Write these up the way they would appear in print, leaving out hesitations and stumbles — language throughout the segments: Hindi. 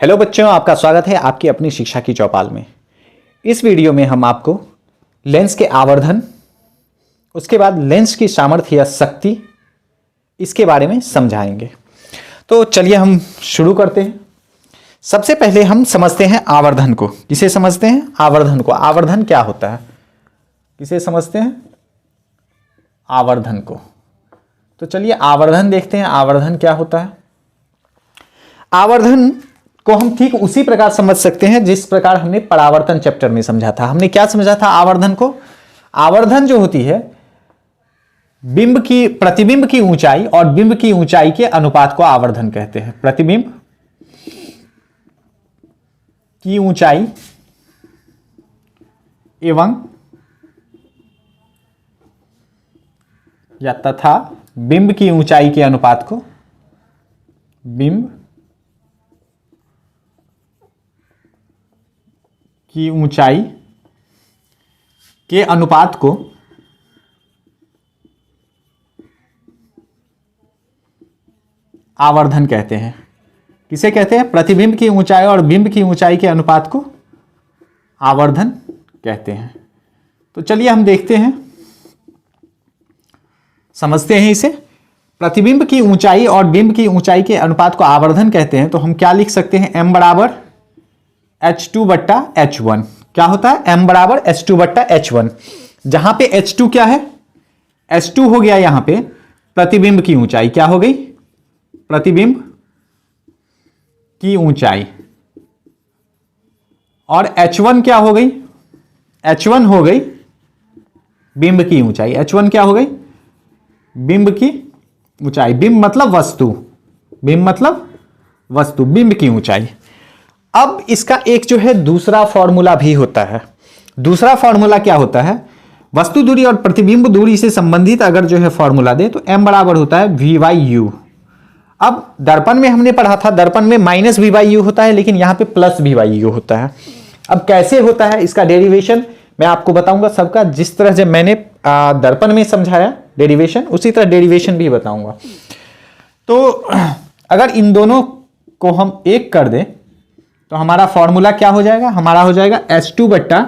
हेलो बच्चों, आपका स्वागत है आपकी अपनी शिक्षा की चौपाल में। इस वीडियो में हम आपको लेंस के आवर्धन, उसके बाद लेंस की सामर्थ्य या शक्ति, इसके बारे में समझाएंगे। तो चलिए हम शुरू करते हैं। सबसे पहले हम समझते हैं आवर्धन को। किसे समझते हैं? आवर्धन को। आवर्धन क्या होता है? किसे समझते हैं? आवर्धन को। तो चलिए आवर्धन देखते हैं। आवर्धन क्या होता है? आवर्धन को हम ठीक उसी प्रकार समझ सकते हैं जिस प्रकार हमने परावर्तन चैप्टर में समझा था। हमने क्या समझा था आवर्धन को? आवर्धन जो होती है, प्रतिबिंब की ऊंचाई और बिंब की ऊंचाई के अनुपात को आवर्धन कहते हैं। प्रतिबिंब की ऊंचाई एवं या तथा बिंब की ऊंचाई के अनुपात को बिंब की ऊंचाई के अनुपात को आवर्धन कहते हैं। किसे कहते हैं? प्रतिबिंब की ऊंचाई और बिंब की ऊंचाई के अनुपात को आवर्धन कहते हैं। तो चलिए हम देखते हैं, समझते हैं इसे। प्रतिबिंब की ऊंचाई और बिंब की ऊंचाई के अनुपात को आवर्धन कहते हैं। तो हम क्या लिख सकते हैं? m बराबर H2 बट्टा H1। क्या होता है? m बराबर H2 बट्टा H1। जहां पे H2 क्या है? H2 हो गया यहां पे प्रतिबिंब की ऊंचाई। क्या हो गई? प्रतिबिंब की ऊंचाई। और H1 क्या हो गई? H1 हो गई बिंब की ऊंचाई। H1 क्या हो गई? बिंब की ऊंचाई। बिंब मतलब वस्तु, बिंब मतलब वस्तु, बिंब की ऊंचाई। अब इसका एक जो है दूसरा फॉर्मूला भी होता है। दूसरा फॉर्मूला क्या होता है? वस्तु दूरी और प्रतिबिंब दूरी से संबंधित अगर जो है फॉर्मूला दे तो m बराबर होता है v बाई यू। अब दर्पण में हमने पढ़ा था, दर्पण में माइनस v बाई यू होता है, लेकिन यहां पे प्लस v बाई यू होता है। अब कैसे होता है इसका डेरिवेशन मैं आपको बताऊंगा सबका। जिस तरह से मैंने दर्पण में समझाया डेरिवेशन, उसी तरह डेरिवेशन भी बताऊंगा। तो अगर इन दोनों को हम एक कर दें तो हमारा फॉर्मूला क्या हो जाएगा? हमारा हो जाएगा H2 बट्टा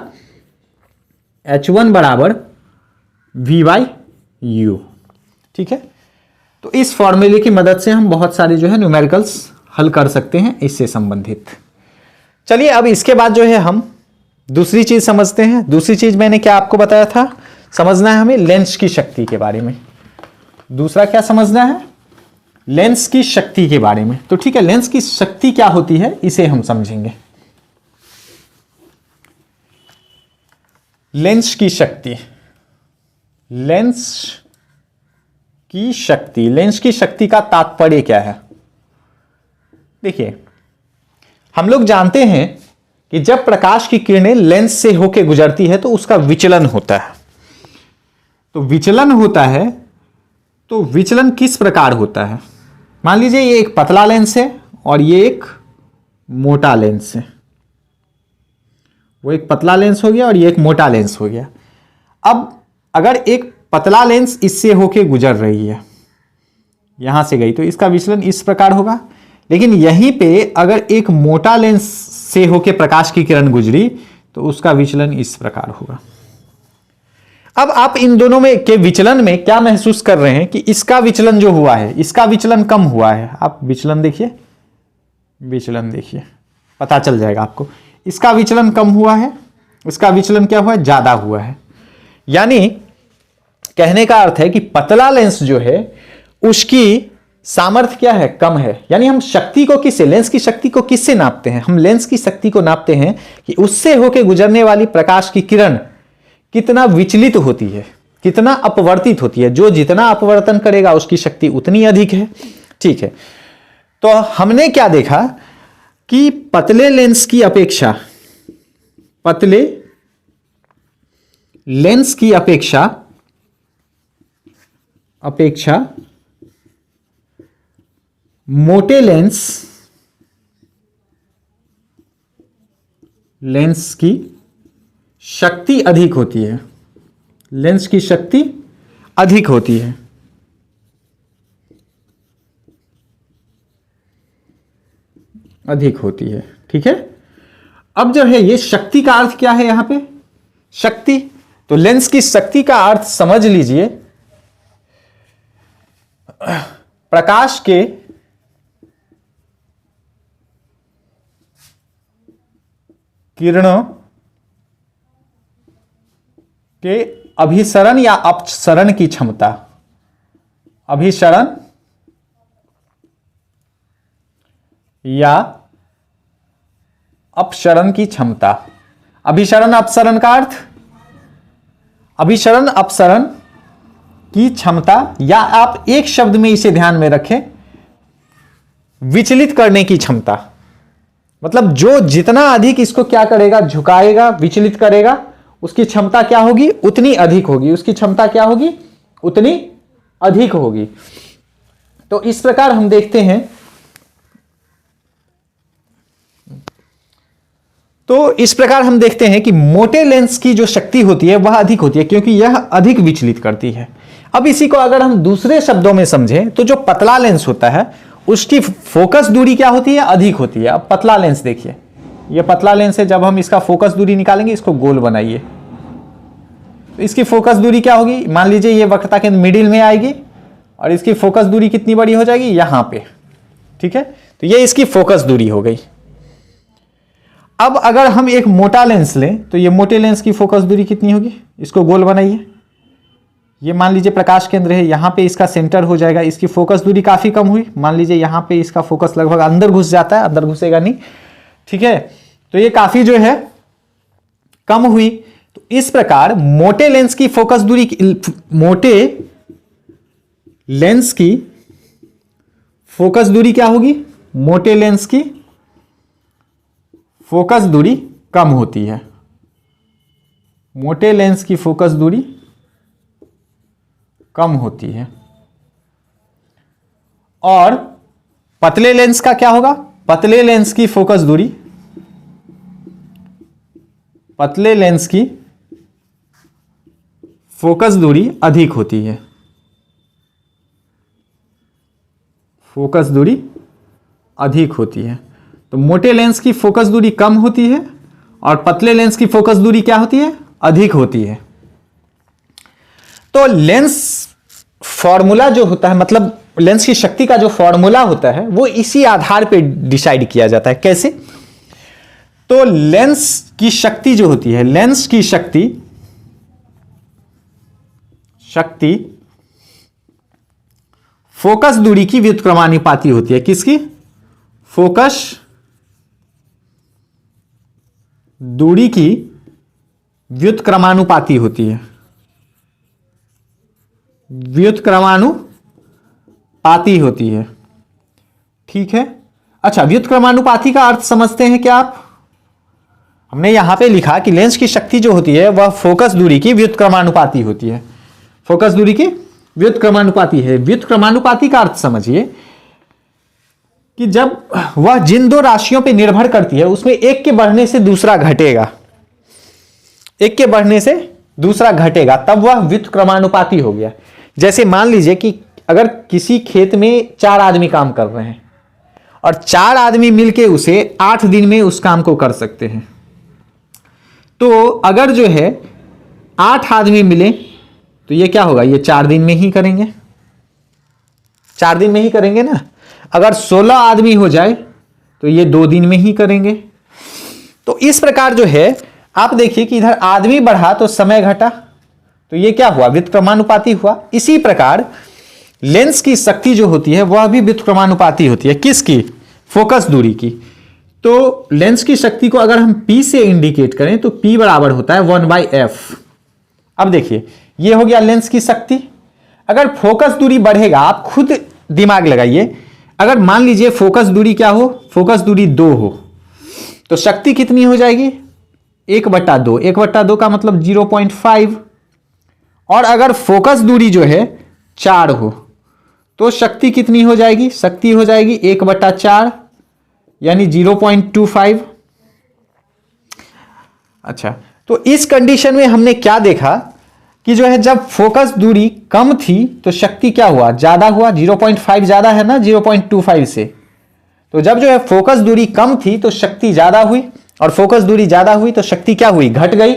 H1 बराबर V बाई यू। ठीक है, तो इस फॉर्मूले की मदद से हम बहुत सारे जो है न्यूमेरिकल्स हल कर सकते हैं इससे संबंधित। चलिए अब इसके बाद जो है हम दूसरी चीज समझते हैं। दूसरी चीज मैंने क्या आपको बताया था? समझना है हमें लेंस की शक्ति के बारे में। दूसरा क्या समझना है? लेंस की शक्ति के बारे में। तो ठीक है, लेंस की शक्ति क्या होती है इसे हम समझेंगे। लेंस की शक्ति, लेंस की शक्ति, लेंस की शक्ति का तात्पर्य क्या है? देखिए, हम लोग जानते हैं कि जब प्रकाश की किरणें लेंस से होकर गुजरती है तो उसका विचलन होता है। तो विचलन होता है, तो विचलन किस प्रकार होता है? मान लीजिए ये एक पतला लेंस है और ये एक मोटा लेंस है। वो एक पतला लेंस हो गया और ये एक मोटा लेंस हो गया। अब अगर एक पतला लेंस इससे होके गुजर रही है, यहां से गई, तो इसका विचलन इस प्रकार होगा। लेकिन यहीं पे अगर एक मोटा लेंस से होके प्रकाश की किरण गुजरी तो उसका विचलन इस प्रकार होगा। अब आप इन दोनों में के विचलन में क्या महसूस कर रहे हैं कि इसका विचलन जो हुआ है, इसका विचलन कम हुआ है। आप विचलन देखिए, विचलन देखिए, पता चल जाएगा आपको। इसका विचलन कम हुआ है, इसका विचलन क्या हुआ है? ज्यादा हुआ है। यानी कहने का अर्थ है कि पतला लेंस जो है उसकी सामर्थ्य क्या है? कम है। यानी हम शक्ति को किससे, लेंस की शक्ति को किससे नापते हैं? हम लेंस की शक्ति को नापते हैं कि उससे होकर गुजरने वाली प्रकाश की किरण कितना विचलित होती है, कितना अपवर्तित होती है। जो जितना अपवर्तन करेगा उसकी शक्ति उतनी अधिक है। ठीक है, तो हमने क्या देखा कि पतले लेंस की अपेक्षा, पतले लेंस की अपेक्षा मोटे लेंस की शक्ति अधिक होती है। लेंस की शक्ति अधिक होती है। अधिक होती है। ठीक है, अब जो है ये शक्ति का अर्थ क्या है यहां पे, शक्ति। तो लेंस की शक्ति का अर्थ समझ लीजिए, प्रकाश के किरणों के अभिसरण या अपसरण की क्षमता, अभिसरण या अपसरण की क्षमता। अभिसरण अपसरण का अर्थ, अभिसरण अपसरण की क्षमता, या आप एक शब्द में इसे ध्यान में रखें, विचलित करने की क्षमता। मतलब जो जितना अधिक इसको क्या करेगा, झुकाएगा, विचलित करेगा, उसकी क्षमता क्या होगी, उतनी अधिक होगी। उसकी क्षमता क्या होगी, उतनी अधिक होगी। तो इस प्रकार हम देखते हैं, तो इस प्रकार हम देखते हैं कि मोटे लेंस की जो शक्ति होती है वह अधिक होती है, क्योंकि यह अधिक विचलित करती है। अब इसी को अगर हम दूसरे शब्दों में समझें तो जो पतला लेंस होता है उसकी फोकस दूरी क्या होती है, अधिक होती है। अब पतला लेंस देखिए, यह पतला लेंस है, जब हम इसका फोकस दूरी निकालेंगे, इसको गोल बनाइए, तो इसकी फोकस दूरी क्या होगी, मान लीजिए ये वक्रता के मिडिल में आएगी और इसकी फोकस दूरी कितनी बड़ी हो जाएगी, यहां पे। ठीक है, तो ये इसकी फोकस दूरी हो गई। अब अगर हम एक मोटा लेंस लें तो ये मोटे लेंस की फोकस दूरी कितनी होगी, इसको गोल बनाइए, ये मान लीजिए प्रकाश केंद्र है, यहां पे इसका सेंटर हो जाएगा, इसकी फोकस दूरी काफी कम हुई, मान लीजिए यहां पे इसका फोकस लगभग अंदर घुस जाता है, अंदर घुसेगा नहीं। ठीक है, तो ये काफी जो है कम हुई। तो इस प्रकार मोटे लेंस की फोकस दूरी, मोटे लेंस की फोकस दूरी क्या होगी, मोटे लेंस की फोकस दूरी कम होती है। मोटे लेंस की फोकस दूरी कम होती है। और पतले लेंस का क्या होगा, पतले लेंस की फोकस दूरी, पतले लेंस की फोकस दूरी अधिक होती है। फोकस दूरी अधिक होती है। तो मोटे लेंस की फोकस दूरी कम होती है और पतले लेंस की फोकस दूरी क्या होती है, अधिक होती है। तो लेंस फॉर्मूला जो होता है, मतलब लेंस की शक्ति का जो फॉर्मूला होता है वो इसी आधार पे डिसाइड किया जाता है। कैसे, तो लेंस की शक्ति जो होती है, लेंस की शक्ति फोकस दूरी की व्युत्क्रमानुपाती होती है। किसकी, फोकस दूरी की व्युत्क्रमानुपाती होती है, व्युत्क्रमानुपाती होती है। ठीक है, अच्छा, व्युत्क्रमानुपाती का अर्थ समझते हैं क्या आप। हमने यहां पे लिखा कि लेंस की शक्ति जो होती है वह फोकस दूरी की व्युत्क्रमानुपाती होती है। फोकस दूरी की व्युत्क्रमानुपाती है। व्युत्क्रमानुपाती का अर्थ समझिए कि जब वह जिन दो राशियों पर निर्भर करती है उसमें एक के बढ़ने से दूसरा घटेगा, एक के बढ़ने से दूसरा घटेगा, तब वह व्युत्क्रमानुपाती हो गया। जैसे मान लीजिए कि अगर किसी खेत में 4 आदमी काम कर रहे हैं और 4 आदमी मिलके उसे 8 दिन में उस काम को कर सकते हैं, तो अगर जो है 8 आदमी मिले तो ये क्या होगा, ये 4 दिन में ही करेंगे, 4 दिन में ही करेंगे ना। अगर 16 आदमी हो जाए तो ये 2 दिन में ही करेंगे। तो इस प्रकार जो है आप देखिए कि इधर आदमी बढ़ा तो समय घटा, तो ये क्या हुआ, व्युत्क्रमानुपाती हुआ। इसी प्रकार लेंस की शक्ति जो होती है वह भी व्युत्क्रमानुपाती होती है। किसकी, फोकस दूरी की। तो लेंस की शक्ति को अगर हम P से इंडिकेट करें तो P बराबर होता है 1/f। अब देखिए ये हो गया लेंस की शक्ति। अगर फोकस दूरी बढ़ेगा, आप खुद दिमाग लगाइए, अगर मान लीजिए फोकस दूरी क्या हो, फोकस दूरी 2 हो, तो शक्ति कितनी हो जाएगी, 1/2। 1/2 का मतलब 0.5। और अगर फोकस दूरी जो है 4 हो तो शक्ति कितनी हो जाएगी, शक्ति हो जाएगी 1/4 यानी 0.25। अच्छा, तो इस कंडीशन में हमने क्या देखा कि जो है जब फोकस दूरी कम थी तो शक्ति क्या हुआ, ज्यादा हुआ। 0.5 ज्यादा है ना 0.25 से, तो जब जो है फोकस दूरी कम थी तो शक्ति ज्यादा हुई, और फोकस दूरी ज्यादा हुई तो शक्ति क्या हुई, घट गई।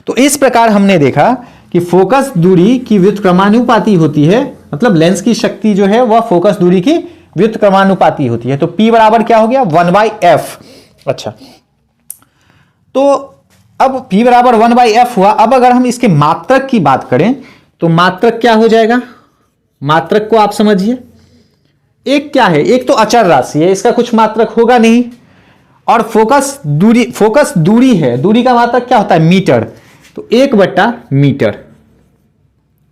तो इस प्रकार हमने देखा कि फोकस दूरी की व्युत्क्रमानुपाती होती है, मतलब लेंस की शक्ति जो है वह फोकस दूरी की व्युत्क्रमानुपाती होती है। तो P बराबर क्या हो गया, 1/f। अच्छा, तो अब P बराबर 1/f हुआ। अब अगर हम इसके मात्रक की बात करें तो मात्रक क्या हो जाएगा, मात्रक को आप समझिए, एक क्या है, एक तो अचर राशि है, इसका कुछ मात्रक होगा नहीं, और फोकस दूरी है, दूरी का मात्रक क्या होता है, मीटर, तो 1/मीटर।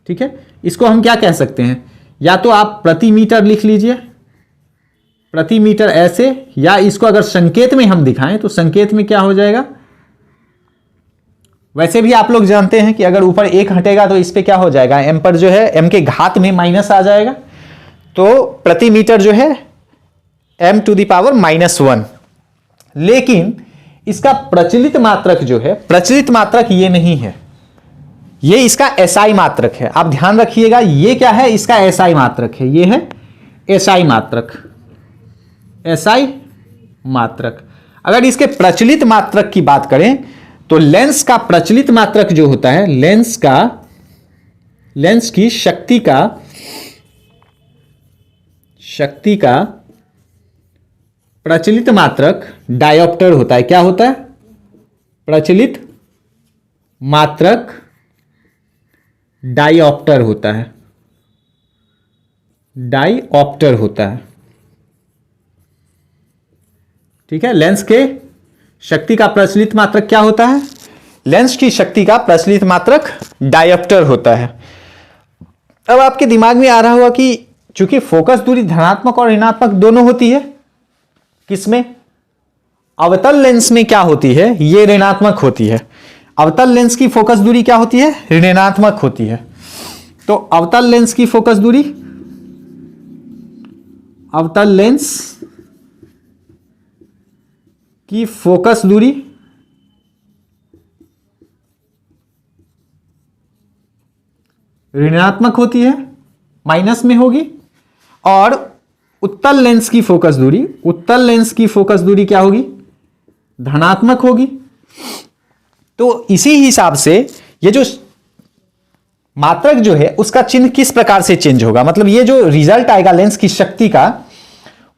ठीक है, इसको हम क्या कह सकते हैं, या तो आप प्रति मीटर लिख लीजिए, प्रति मीटर ऐसे, या इसको अगर संकेत में हम दिखाएं तो संकेत में क्या हो जाएगा, वैसे भी आप लोग जानते हैं कि अगर ऊपर 1 हटेगा तो इस पे क्या हो जाएगा, m पर जो है m के घात में माइनस आ जाएगा, तो प्रति मीटर जो है m⁻⁻1। लेकिन इसका प्रचलित मात्रक जो है, प्रचलित मात्रक ये नहीं है, ये इसका SI मात्रक है। आप ध्यान रखिएगा, ये क्या है, इसका SI मात्रक है, ये है SI मात्रक, SI मात्रक। अगर इसके प्रचलित मात्रक की बात करें तो लेंस का प्रचलित मात्रक जो होता है, लेंस की शक्ति का प्रचलित मात्रक डायोप्टर होता है। क्या होता है, प्रचलित मात्रक डायोप्टर होता है, डायोप्टर होता है। ठीक है, लेंस के शक्ति का प्रचलित मात्रक क्या होता है, लेंस की शक्ति का प्रचलित मात्रक डायोप्टर होता है। अब आपके दिमाग में आ रहा होगा कि चूंकि फोकस दूरी धनात्मक और ऋणात्मक दोनों होती है, किसमें, अवतल लेंस में क्या होती है, ये ऋणात्मक होती है। अवतल लेंस की फोकस दूरी क्या होती है, ऋणात्मक होती है। तो अवतल लेंस की फोकस दूरी, अवतल लेंस की फोकस दूरी ऋणात्मक होती है, माइनस में होगी, और उत्तल लेंस की फोकस दूरी, उत्तल लेंस की फोकस दूरी क्या होगी, धनात्मक होगी। तो इसी हिसाब से ये जो मात्रक जो है उसका चिन्ह किस प्रकार से चेंज होगा, मतलब ये जो रिजल्ट आएगा लेंस की शक्ति का,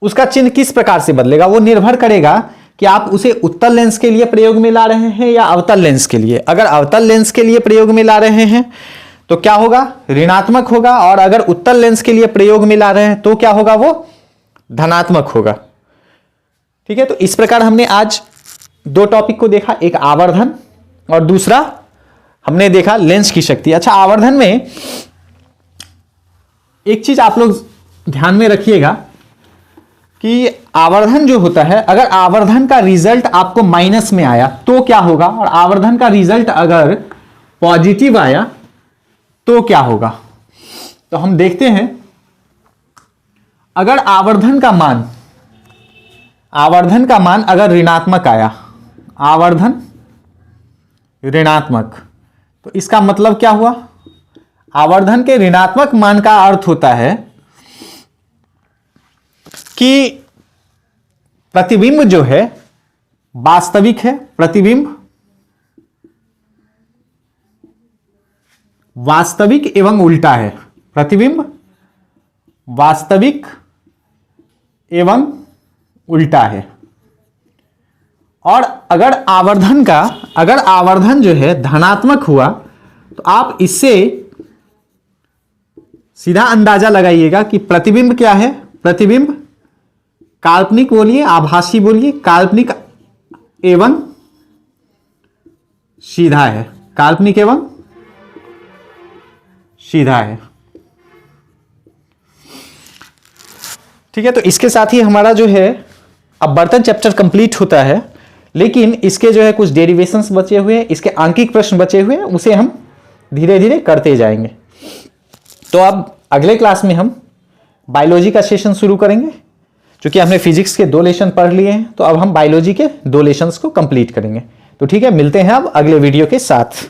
उसका चिन्ह किस प्रकार से बदलेगा, वो निर्भर करेगा कि आप उसे उत्तल लेंस के लिए प्रयोग में ला रहे हैं या अवतल लेंस के लिए। अगर अवतल लेंस के लिए प्रयोग में ला रहे हैं तो क्या होगा, ऋणात्मक होगा, और अगर उत्तल लेंस के लिए प्रयोग में ला रहे हैं तो क्या होगा, वो धनात्मक होगा। ठीक है, तो इस प्रकार हमने आज 2 टॉपिक को देखा, एक आवर्धन और दूसरा हमने देखा लेंस की शक्ति। अच्छा, आवर्धन में एक चीज आप लोग ध्यान में रखिएगा कि आवर्धन जो होता है, अगर आवर्धन का रिजल्ट आपको माइनस में आया तो क्या होगा, और आवर्धन का रिजल्ट अगर पॉजिटिव आया तो क्या होगा। तो हम देखते हैं, अगर आवर्धन का मान अगर ऋणात्मक आया, आवर्धन ऋणात्मक, तो इसका मतलब क्या हुआ, आवर्धन के ऋणात्मक मान का अर्थ होता है कि प्रतिबिंब जो है वास्तविक है, प्रतिबिंब वास्तविक एवं उल्टा है, प्रतिबिंब वास्तविक एवं उल्टा है। और अगर आवर्धन जो है धनात्मक हुआ तो आप इससे सीधा अंदाजा लगाइएगा कि प्रतिबिंब क्या है, प्रतिबिंब काल्पनिक बोलिए, आभासी बोलिए, काल्पनिक एवं सीधा है, काल्पनिक एवं सीधा है। ठीक है, तो इसके साथ ही हमारा जो है अब बर्तन चैप्टर कंप्लीट होता है, लेकिन इसके जो है कुछ डेरिवेशंस बचे हुए हैं, इसके आंकिक प्रश्न बचे हुए हैं, उसे हम धीरे धीरे करते जाएंगे। तो अब अगले क्लास में हम बायोलॉजी का सेशन शुरू करेंगे। क्योंकि हमने फिजिक्स के 2 लेसन पढ़ लिए हैं, तो अब हम बायोलॉजी के 2 लेसन्स को कंप्लीट करेंगे। तो ठीक है, मिलते हैं अब अगले वीडियो के साथ।